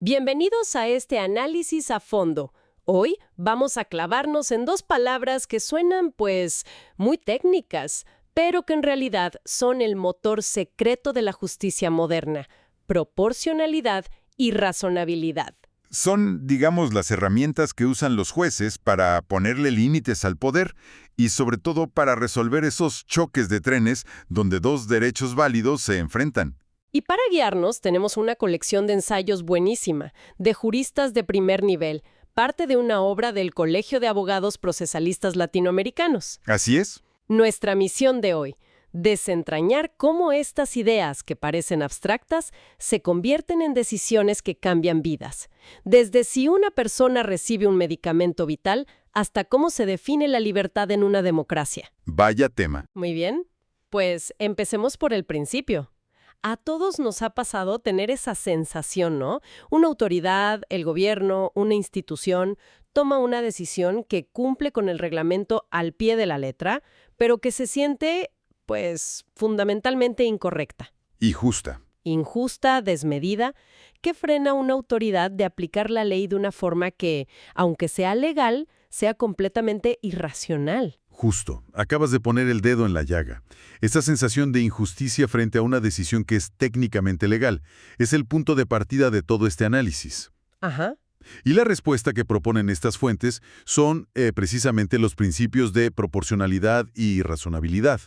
Bienvenidos a este análisis a fondo. Hoy vamos a clavarnos en dos palabras que suenan, pues, muy técnicas, pero que en realidad son el motor secreto de la justicia moderna: proporcionalidad y razonabilidad. Son, digamos, las herramientas que usan los jueces para ponerle límites al poder y sobre todo para resolver esos choques de trenes donde dos derechos válidos se enfrentan. Y para guiarnos tenemos una colección de ensayos buenísima, de juristas de primer nivel, parte de una obra del Colegio de Abogados Procesalistas Latinoamericanos. Así es. Nuestra misión de hoy: desentrañar cómo estas ideas que parecen abstractas se convierten en decisiones que cambian vidas. Desde si una persona recibe un medicamento vital hasta cómo se define la libertad en una democracia. Vaya tema. Muy bien, pues empecemos por el principio. A todos nos ha pasado tener esa sensación, ¿no? Una autoridad, el gobierno, una institución, toma una decisión que cumple con el reglamento al pie de la letra, pero que se siente, pues, fundamentalmente incorrecta. Y justa. Injusta, desmedida, que frena a una autoridad de aplicar la ley de una forma que, aunque sea legal, sea completamente irracional. Justo. Acabas de poner el dedo en la llaga. Esa sensación de injusticia frente a una decisión que es técnicamente legal es el punto de partida de todo este análisis. Ajá. Y la respuesta que proponen estas fuentes son precisamente los principios de proporcionalidad y razonabilidad.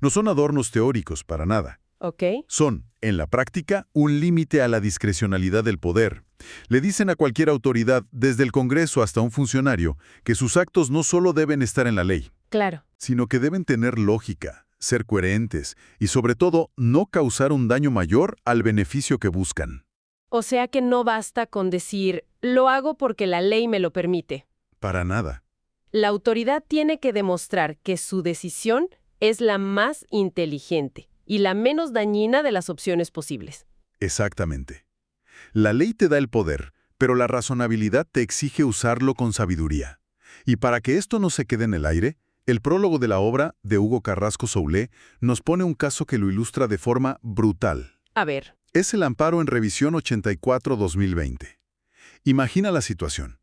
No son adornos teóricos para nada. Ok. Son, en la práctica, un límite a la discrecionalidad del poder. Le dicen a cualquier autoridad, desde el Congreso hasta un funcionario, que sus actos no solo deben estar en la ley, Claro. sino que deben tener lógica, ser coherentes y, sobre todo, no causar un daño mayor al beneficio que buscan. O sea que no basta con decir, lo hago porque la ley me lo permite. Para nada. La autoridad tiene que demostrar que su decisión es la más inteligente y la menos dañina de las opciones posibles. Exactamente. La ley te da el poder, pero la razonabilidad te exige usarlo con sabiduría. Y para que esto no se quede en el aire, el prólogo de la obra de Hugo Carrasco Soule nos pone un caso que lo ilustra de forma brutal. A ver. Es el amparo en revisión 84-2020. Imagina la situación.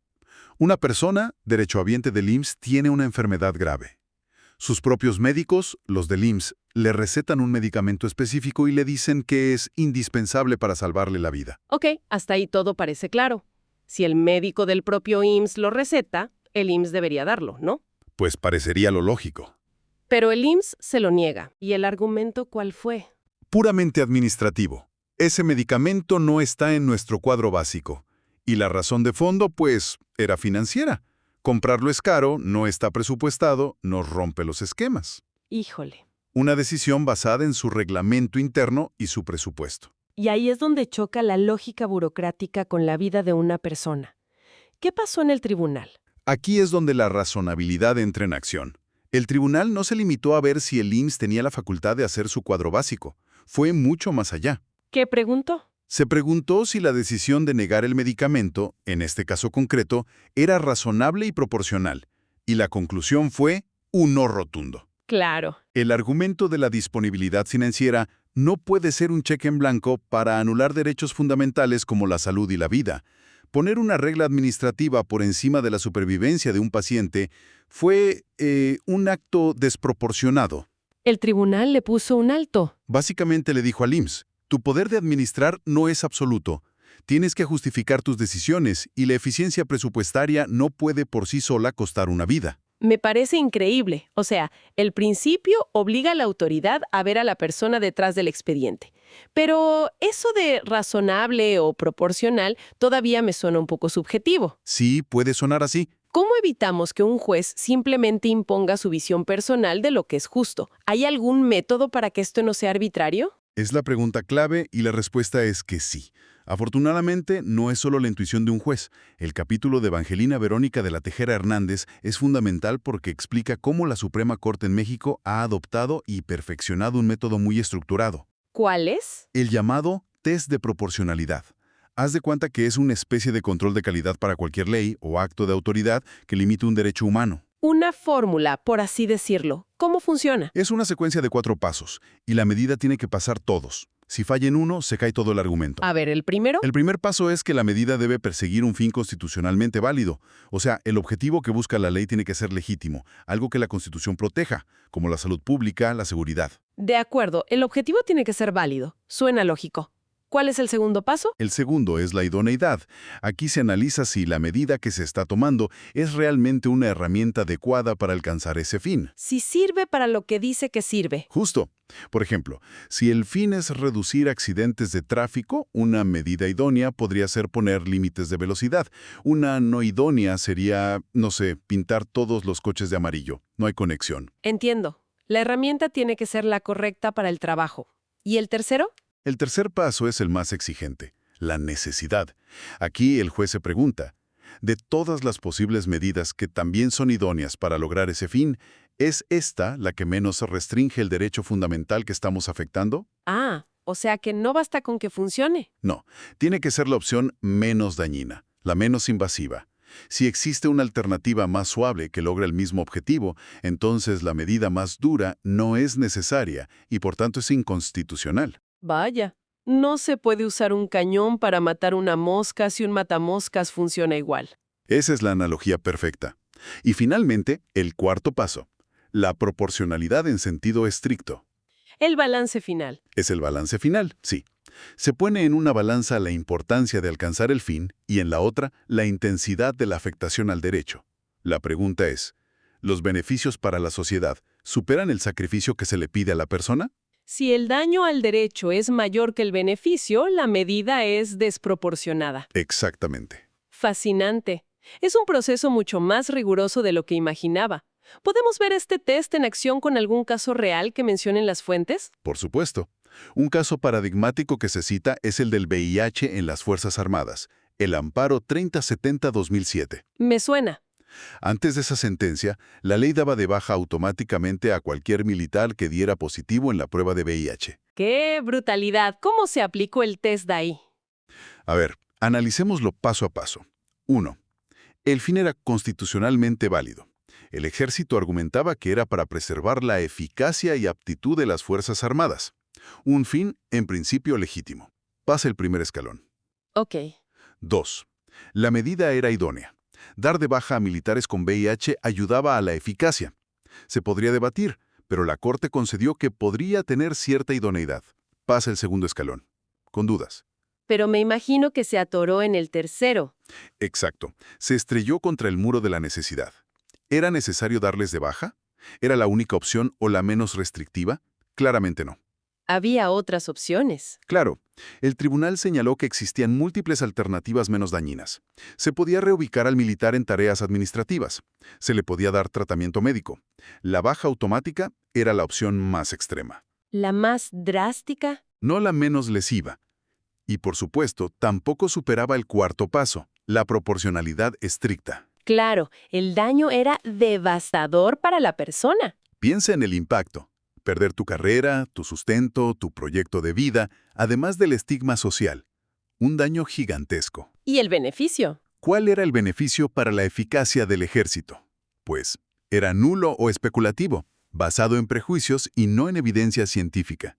Una persona, derechohabiente del IMSS, tiene una enfermedad grave. Sus propios médicos, los del IMSS, le recetan un medicamento específico y le dicen que es indispensable para salvarle la vida. Ok, hasta ahí todo parece claro. Si el médico del propio IMSS lo receta, el IMSS debería darlo, ¿no? Pues parecería lo lógico. Pero el IMSS se lo niega. ¿Y el argumento cuál fue? Puramente administrativo. Ese medicamento no está en nuestro cuadro básico. Y la razón de fondo, pues, era financiera. Comprarlo es caro, no está presupuestado, nos rompe los esquemas. Híjole. Una decisión basada en su reglamento interno y su presupuesto. Y ahí es donde choca la lógica burocrática con la vida de una persona. ¿Qué pasó en el tribunal? Aquí es donde la razonabilidad entra en acción. El tribunal no se limitó a ver si el IMSS tenía la facultad de hacer su cuadro básico. Fue mucho más allá. ¿Qué preguntó? Se preguntó si la decisión de negar el medicamento, en este caso concreto, era razonable y proporcional. Y la conclusión fue un no rotundo. Claro. El argumento de la disponibilidad financiera no puede ser un cheque en blanco para anular derechos fundamentales como la salud y la vida. Poner una regla administrativa por encima de la supervivencia de un paciente fue un acto desproporcionado. El tribunal le puso un alto. Básicamente le dijo al IMSS, tu poder de administrar no es absoluto. Tienes que justificar tus decisiones y la eficiencia presupuestaria no puede por sí sola costar una vida. Me parece increíble. O sea, el principio obliga a la autoridad a ver a la persona detrás del expediente. Pero eso de razonable o proporcional todavía me suena un poco subjetivo. Sí, puede sonar así. ¿Cómo evitamos que un juez simplemente imponga su visión personal de lo que es justo? ¿Hay algún método para que esto no sea arbitrario? Es la pregunta clave y la respuesta es que sí. Afortunadamente, no es solo la intuición de un juez. El capítulo de Evangelina Verónica de la Tejera Hernández es fundamental porque explica cómo la Suprema Corte en México ha adoptado y perfeccionado un método muy estructurado. ¿Cuál es? El llamado test de proporcionalidad. Haz de cuenta que es una especie de control de calidad para cualquier ley o acto de autoridad que limite un derecho humano. Una fórmula, por así decirlo. ¿Cómo funciona? Es una secuencia de 4 pasos, y la medida tiene que pasar todos. Si falla en uno, se cae todo el argumento. A ver, ¿el primero? El primer paso es que la medida debe perseguir un fin constitucionalmente válido. O sea, el objetivo que busca la ley tiene que ser legítimo, algo que la Constitución proteja, como la salud pública, la seguridad. De acuerdo, el objetivo tiene que ser válido. Suena lógico. ¿Cuál es el segundo paso? El segundo es la idoneidad. Aquí se analiza si la medida que se está tomando es realmente una herramienta adecuada para alcanzar ese fin. Si sirve para lo que dice que sirve. Justo. Por ejemplo, si el fin es reducir accidentes de tráfico, una medida idónea podría ser poner límites de velocidad. Una no idónea sería, no sé, pintar todos los coches de amarillo. No hay conexión. Entiendo. La herramienta tiene que ser la correcta para el trabajo. ¿Y el tercero? El tercer paso es el más exigente, la necesidad. Aquí el juez se pregunta, de todas las posibles medidas que también son idóneas para lograr ese fin, ¿es esta la que menos restringe el derecho fundamental que estamos afectando? Ah, o sea que no basta con que funcione. No, tiene que ser la opción menos dañina, la menos invasiva. Si existe una alternativa más suave que logra el mismo objetivo, entonces la medida más dura no es necesaria y por tanto es inconstitucional. Vaya, no se puede usar un cañón para matar una mosca si un matamoscas funciona igual. Esa es la analogía perfecta. Y finalmente, el cuarto paso, la proporcionalidad en sentido estricto. El balance final. Es el balance final, sí. Se pone en una balanza la importancia de alcanzar el fin y en la otra la intensidad de la afectación al derecho. La pregunta es, ¿los beneficios para la sociedad superan el sacrificio que se le pide a la persona? Si el daño al derecho es mayor que el beneficio, la medida es desproporcionada. Exactamente. Fascinante. Es un proceso mucho más riguroso de lo que imaginaba. ¿Podemos ver este test en acción con algún caso real que mencionen las fuentes? Por supuesto. Un caso paradigmático que se cita es el del VIH en las Fuerzas Armadas, el Amparo 3070-2007. Me suena. Antes de esa sentencia, la ley daba de baja automáticamente a cualquier militar que diera positivo en la prueba de VIH. ¡Qué brutalidad! ¿Cómo se aplicó el test de ahí? A ver, analicémoslo paso a paso. 1. El fin era constitucionalmente válido. El ejército argumentaba que era para preservar la eficacia y aptitud de las Fuerzas Armadas. Un fin, en principio, legítimo. Pasa el primer escalón. Ok. 2. La medida era idónea. Dar de baja a militares con VIH ayudaba a la eficacia. Se podría debatir, pero la Corte concedió que podría tener cierta idoneidad. Pasa el segundo escalón. Con dudas. Pero me imagino que se atoró en el tercero. Exacto. Se estrelló contra el muro de la necesidad. ¿Era necesario darles de baja? ¿Era la única opción o la menos restrictiva? Claramente no. Había otras opciones. Claro, el tribunal señaló que existían múltiples alternativas menos dañinas. Se podía reubicar al militar en tareas administrativas. Se le podía dar tratamiento médico. La baja automática era la opción más extrema. ¿La más drástica? No la menos lesiva. Y por supuesto, tampoco superaba el cuarto paso, la proporcionalidad estricta. Claro, el daño era devastador para la persona. Piensa en el impacto. Perder tu carrera, tu sustento, tu proyecto de vida, además del estigma social. Un daño gigantesco. ¿Y el beneficio? ¿Cuál era el beneficio para la eficacia del ejército? Pues, era nulo o especulativo, basado en prejuicios y no en evidencia científica.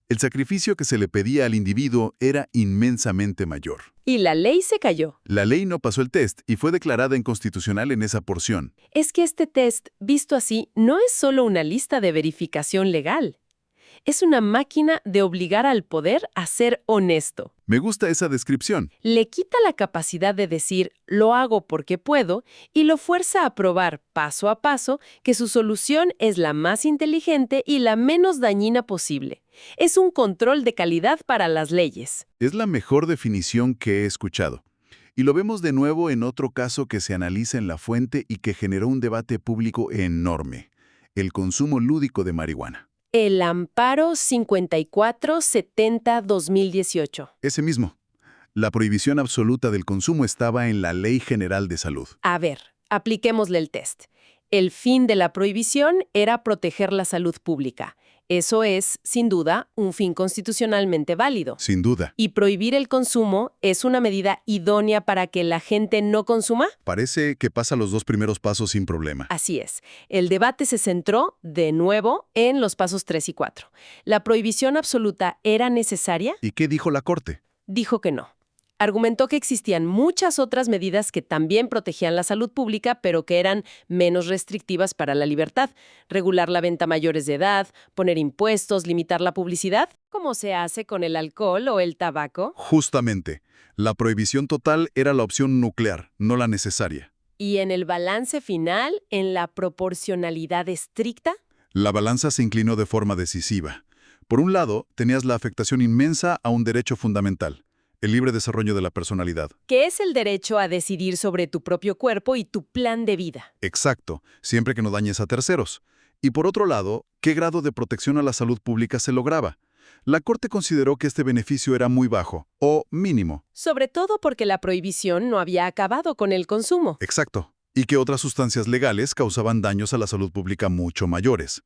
El sacrificio que se le pedía al individuo era inmensamente mayor. Y la ley se cayó. La ley no pasó el test y fue declarada inconstitucional en esa porción. Es que este test, visto así, no es solo una lista de verificación legal. Es una máquina de obligar al poder a ser honesto. Me gusta esa descripción. Le quita la capacidad de decir, lo hago porque puedo, y lo fuerza a probar, paso a paso, que su solución es la más inteligente y la menos dañina posible. Es un control de calidad para las leyes. Es la mejor definición que he escuchado. Y lo vemos de nuevo en otro caso que se analiza en la fuente y que generó un debate público enorme: el consumo lúdico de marihuana. El Amparo 5470-2018. Ese mismo. La prohibición absoluta del consumo estaba en la Ley General de Salud. A ver, apliquémosle el test. El fin de la prohibición era proteger la salud pública. Eso es, sin duda, un fin constitucionalmente válido. Sin duda. ¿Y prohibir el consumo es una medida idónea para que la gente no consuma? Parece que pasa los dos primeros pasos sin problema. Así es. El debate se centró, de nuevo, en los pasos 3 y 4. ¿La prohibición absoluta era necesaria? ¿Y qué dijo la Corte? Dijo que no. Argumentó que existían muchas otras medidas que también protegían la salud pública, pero que eran menos restrictivas para la libertad. Regular la venta a mayores de edad, poner impuestos, limitar la publicidad, como se hace con el alcohol o el tabaco. Justamente, la prohibición total era la opción nuclear, no la necesaria. Y en el balance final, en la proporcionalidad estricta, La balanza se inclinó de forma decisiva. Por un lado, tenías la afectación inmensa a un derecho fundamental, el libre desarrollo de la personalidad. que es el derecho a decidir sobre tu propio cuerpo y tu plan de vida. Exacto, siempre que no dañes a terceros. Y por otro lado, ¿qué grado de protección a la salud pública se lograba? La Corte consideró que este beneficio era muy bajo, o mínimo. Sobre todo porque la prohibición no había acabado con el consumo. Exacto. Y que otras sustancias legales causaban daños a la salud pública mucho mayores.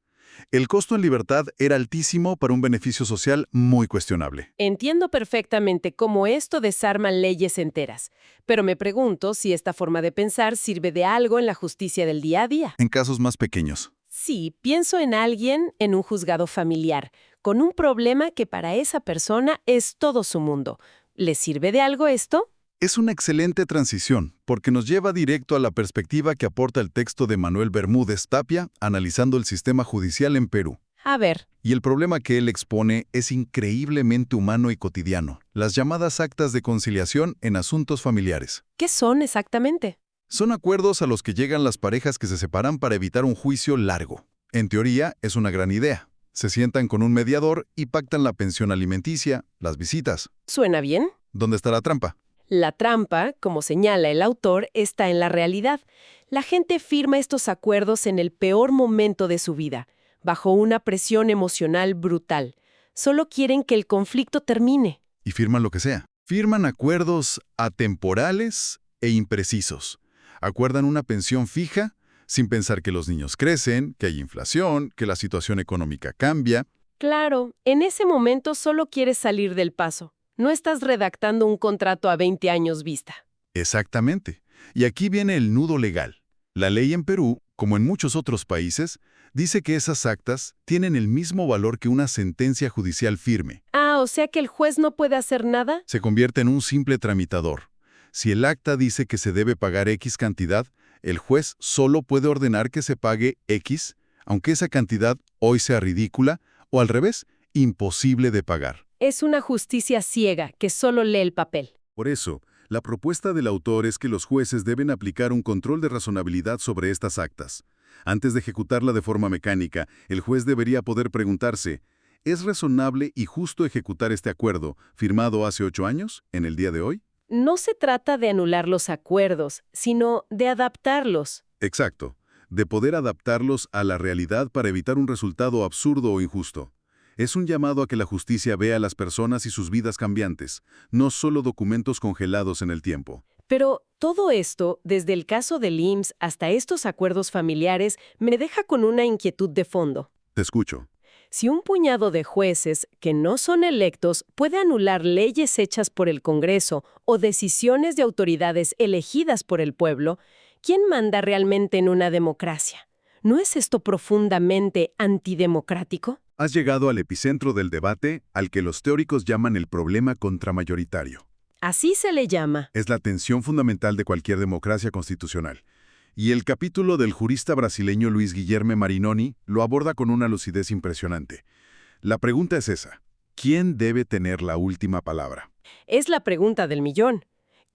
El costo en libertad era altísimo para un beneficio social muy cuestionable. Entiendo perfectamente cómo esto desarma leyes enteras, pero me pregunto si esta forma de pensar sirve de algo en la justicia del día a día. En casos más pequeños. Sí, pienso en alguien en un juzgado familiar, con un problema que para esa persona es todo su mundo. ¿Le sirve de algo esto? Es una excelente transición, porque nos lleva directo a la perspectiva que aporta el texto de Manuel Bermúdez Tapia, analizando el sistema judicial en Perú. A ver, Y el problema que él expone es increíblemente humano y cotidiano, las llamadas actas de conciliación en asuntos familiares. ¿qué son exactamente? Son acuerdos a los que llegan las parejas que se separan para evitar un juicio largo. En teoría, es una gran idea. Se sientan con un mediador y pactan la pensión alimenticia, las visitas. ¿Suena bien? ¿Dónde está la trampa? La trampa, como señala el autor, está en la realidad. La gente firma estos acuerdos en el peor momento de su vida, bajo una presión emocional brutal. Solo quieren que el conflicto termine. Y firman lo que sea. Firman acuerdos atemporales e imprecisos. Acuerdan una pensión fija, sin pensar que los niños crecen, que hay inflación, que la situación económica cambia. Claro, en ese momento solo quieres salir del paso. No estás redactando un contrato a 20 años vista. Exactamente. Y aquí viene el nudo legal. La ley en Perú, como en muchos otros países, dice que esas actas tienen el mismo valor que una sentencia judicial firme. Ah, o sea que el juez no puede hacer nada. Se convierte en un simple tramitador. Si el acta dice que se debe pagar X cantidad, el juez solo puede ordenar que se pague X, aunque esa cantidad hoy sea ridícula o, al revés, imposible de pagar. Es una justicia ciega que solo lee el papel. Por eso, la propuesta del autor es que los jueces deben aplicar un control de razonabilidad sobre estas actas. Antes de ejecutarla de forma mecánica, el juez debería poder preguntarse, ¿es razonable y justo ejecutar este acuerdo, firmado hace 8 años, en el día de hoy? No se trata de anular los acuerdos, sino de adaptarlos. Exacto, de poder adaptarlos a la realidad para evitar un resultado absurdo o injusto. Es un llamado a que la justicia vea a las personas y sus vidas cambiantes, no solo documentos congelados en el tiempo. Pero todo esto, desde el caso del IMSS hasta estos acuerdos familiares, me deja con una inquietud de fondo. Te escucho. Si un puñado de jueces que no son electos puede anular leyes hechas por el Congreso o decisiones de autoridades elegidas por el pueblo, ¿quién manda realmente en una democracia? ¿No es esto profundamente antidemocrático? Has llegado al epicentro del debate, al que los teóricos llaman el problema contramayoritario. Así se le llama. Es la tensión fundamental de cualquier democracia constitucional. Y el capítulo del jurista brasileño Luis Guilherme Marinoni lo aborda con una lucidez impresionante. La pregunta es esa: ¿quién debe tener la última palabra? Es la pregunta del millón.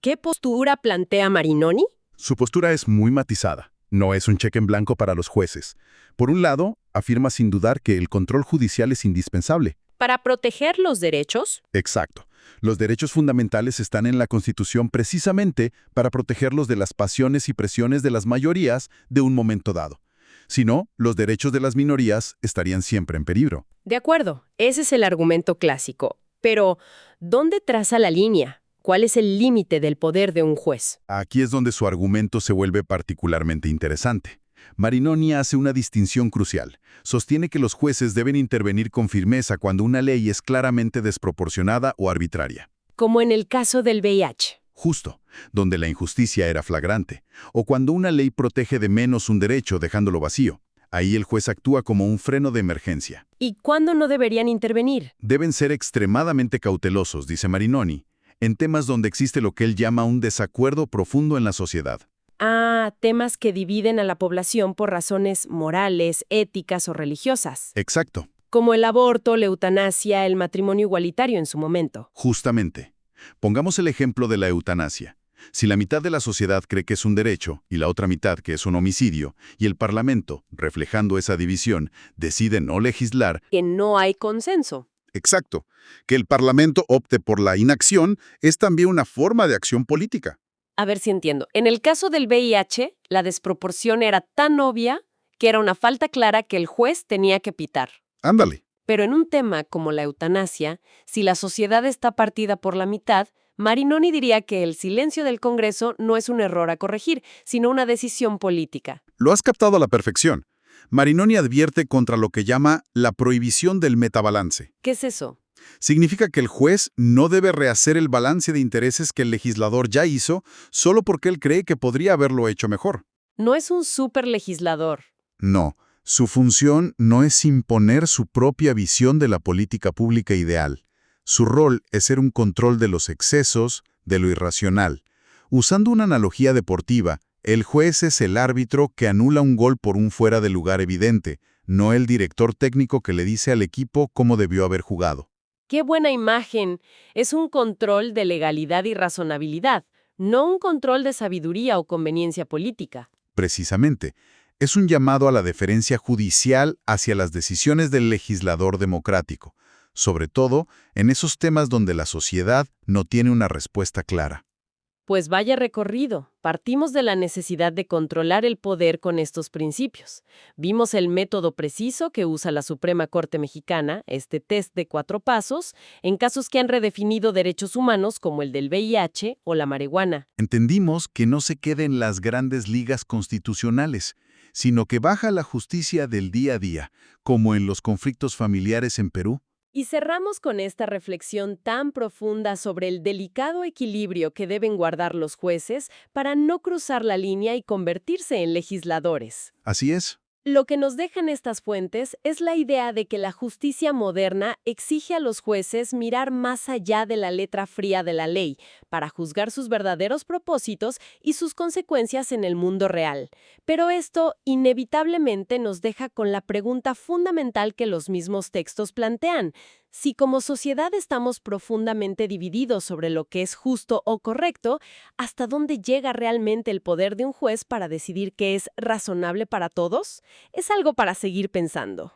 ¿Qué postura plantea Marinoni? Su postura es muy matizada. No es un cheque en blanco para los jueces. Por un lado, afirma sin dudar que el control judicial es indispensable. ¿Para proteger los derechos? Exacto. Los derechos fundamentales están en la Constitución precisamente para protegerlos de las pasiones y presiones de las mayorías de un momento dado. Si no, los derechos de las minorías estarían siempre en peligro. De acuerdo, ese es el argumento clásico. Pero, ¿dónde traza la línea? ¿Cuál es el límite del poder de un juez? Aquí es donde su argumento se vuelve particularmente interesante. Marinoni hace una distinción crucial. Sostiene que los jueces deben intervenir con firmeza cuando una ley es claramente desproporcionada o arbitraria. Como en el caso del VIH. Justo, donde la injusticia era flagrante, o cuando una ley protege de menos un derecho dejándolo vacío. Ahí el juez actúa como un freno de emergencia. ¿Y cuándo no deberían intervenir? Deben ser extremadamente cautelosos, dice Marinoni, en temas donde existe lo que él llama un desacuerdo profundo en la sociedad. Ah, temas que dividen a la población por razones morales, éticas o religiosas. Exacto, Como el aborto, la eutanasia, el matrimonio igualitario en su momento. justamente. Pongamos el ejemplo de la eutanasia. Si la mitad de la sociedad cree que es un derecho y la otra mitad que es un homicidio, y el Parlamento, reflejando esa división, decide no legislar, Que no hay consenso. exacto, que el Parlamento opte por la inacción es también una forma de acción política. A ver si entiendo. En el caso del VIH, la desproporción era tan obvia que era una falta clara que el juez tenía que pitar. Ándale. Pero en un tema como la eutanasia, si la sociedad está partida por la mitad, Marinoni diría que el silencio del Congreso no es un error a corregir, sino una decisión política. Lo has captado a la perfección. Marinoni advierte contra lo que llama la prohibición del metabalance. ¿Qué es eso? Significa que el juez no debe rehacer el balance de intereses que el legislador ya hizo solo porque él cree que podría haberlo hecho mejor. No es un superlegislador. No, su función no es imponer su propia visión de la política pública ideal. Su rol es ser un control de los excesos, de lo irracional. Usando una analogía deportiva, el juez es el árbitro que anula un gol por un fuera de lugar evidente, no el director técnico que le dice al equipo cómo debió haber jugado. ¡Qué buena imagen! Es un control de legalidad y razonabilidad, no un control de sabiduría o conveniencia política. Precisamente, es un llamado a la deferencia judicial hacia las decisiones del legislador democrático, sobre todo en esos temas donde la sociedad no tiene una respuesta clara. Pues vaya recorrido. Partimos de la necesidad de controlar el poder con estos principios. Vimos el método preciso que usa la Suprema Corte Mexicana, este test de 4 pasos, en casos que han redefinido derechos humanos como el del VIH o la marihuana. Entendimos que no se quede en las grandes ligas constitucionales, sino que baja la justicia del día a día, como en los conflictos familiares en Perú. Y cerramos con esta reflexión tan profunda sobre el delicado equilibrio que deben guardar los jueces para no cruzar la línea y convertirse en legisladores. Así es. Lo que nos dejan estas fuentes es la idea de que la justicia moderna exige a los jueces mirar más allá de la letra fría de la ley para juzgar sus verdaderos propósitos y sus consecuencias en el mundo real. Pero esto inevitablemente nos deja con la pregunta fundamental que los mismos textos plantean. Si como sociedad estamos profundamente divididos sobre lo que es justo o correcto, ¿hasta dónde llega realmente el poder de un juez para decidir qué es razonable para todos? Es algo para seguir pensando.